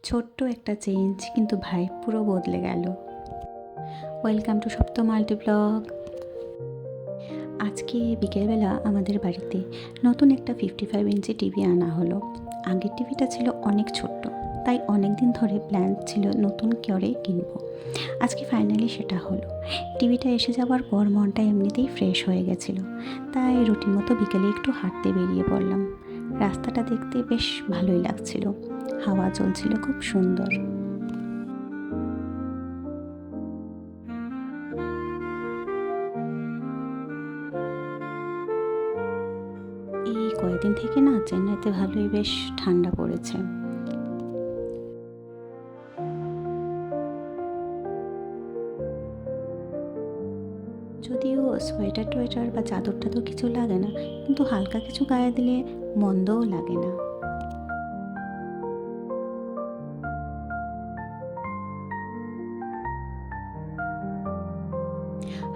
ছোট্ট একটা চেঞ্জ, কিন্তু ভাই পুরো বদলে গেল। ওয়েলকাম টু সপ্ত মাল্টি ব্লগ। আজকে বিকেলবেলা আমাদের বাড়িতে নতুন একটা 55 ইঞ্চি টিভি আনা হলো। আগের টিভিটা ছিল অনেক ছোট্ট, তাই অনেক দিন ধরে প্ল্যান ছিল নতুন করে কিনবো। আজকে ফাইনালি সেটা হলো। টিভিটা এসে যাওয়ার পর মনটা এমনিতেই ফ্রেশ হয়ে গেছিলো, তাই রুটিন মতো বিকেলে একটু হাঁটতে বেরিয়ে পড়লাম। রাস্তাটা দেখতে বেশ ভালোই লাগছিল, হাওয়া চলছিল খুব সুন্দর। এই কয়েকদিন থেকে না চেন্নাইতে ভালোই বেশ ঠান্ডা পড়েছে। যদিও সোয়েটার টোয়েটার বা চাদর টাদর কিছু লাগে না, কিন্তু হালকা কিছু গায়ে দিলে মন্দও লাগে না।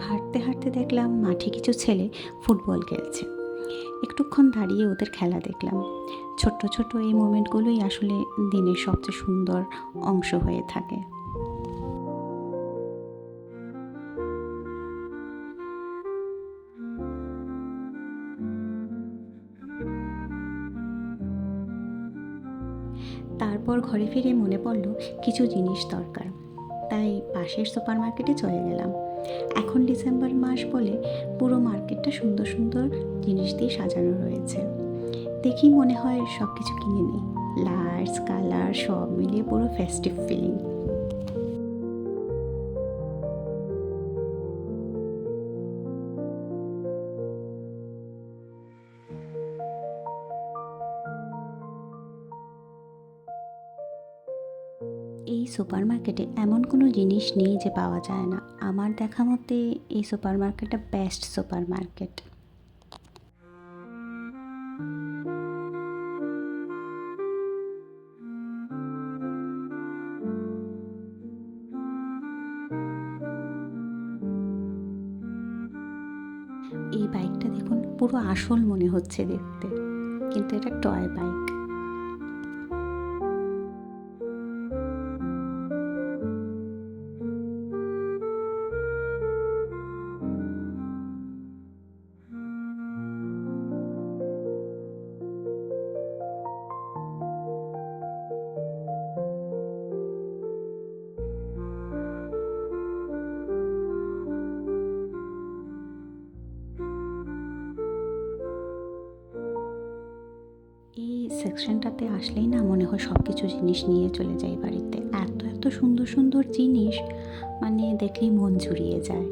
হাঁটতে হাঁটতে দেখলাম মাঠে কিছু ছেলে ফুটবল খেলছে। একটুক্ষণ দাঁড়িয়ে ওদের খেলা দেখলাম। ছোট্ট ছোট্ট এই মোমেন্টগুলোই আসলে দিনের সবচেয়ে সুন্দর অংশ হয়ে থাকে। তারপর ঘরে ফিরে মনে পড়ল কিছু জিনিস দরকার, তাই পাশের সুপার মার্কেটে চলে গেলাম। এখন ডিসেম্বর মাস বলে পুরো মার্কেটটা সুন্দর সুন্দর জিনিস দিয়ে সাজানো রয়েছে। দেখি মনে হয় সব কিছু কিনে নিই। লাইটস কালার সব মিলিয়ে পুরো ফেস্টিভ ফিলিং। এই সুপার মার্কেটে এমন কোনো জিনিস নেই যে পাওয়া যায় না। আমার দেখা মতে এই সুপার মার্কেটটা বেস্ট সুপার মার্কেট। এই বাইকটা দেখুন, পুরো আসল মনে হচ্ছে দেখতে, কিন্তু এটা টয় বাইক। এই সেকশনটাতে আসলেই না মনে হয় সব কিছু জিনিস নিয়ে চলে যাই বাড়িতে। এত এত সুন্দর সুন্দর জিনিস, মানে দেখলেই মন জুড়িয়ে যায়।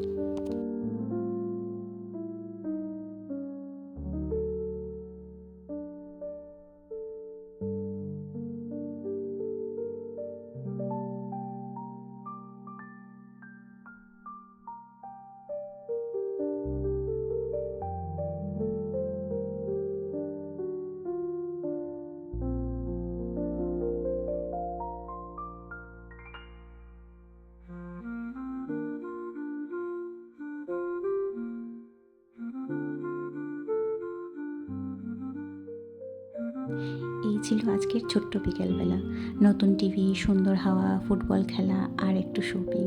এই ছিল আজকের ছোট্ট বিকেলবেলা। নতুন টিভি, সুন্দর হাওয়া, ফুটবল খেলা আর একটু শপিং,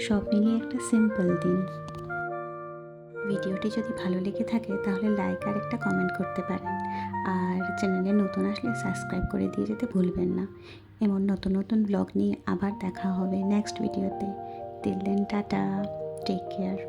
সব মিলিয়ে একটা সিম্পল দিন। ভিডিওটি যদি ভালো লেগে থাকে তাহলে লাইক আর একটা কমেন্ট করতে পারেন। আর চ্যানেলে নতুন আসলে সাবস্ক্রাইব করে দিয়ে যেতে ভুলবেন না। এমন নতুন নতুন ব্লগ নিয়ে আবার দেখা হবে নেক্সট ভিডিওতে। Till then tata, take care.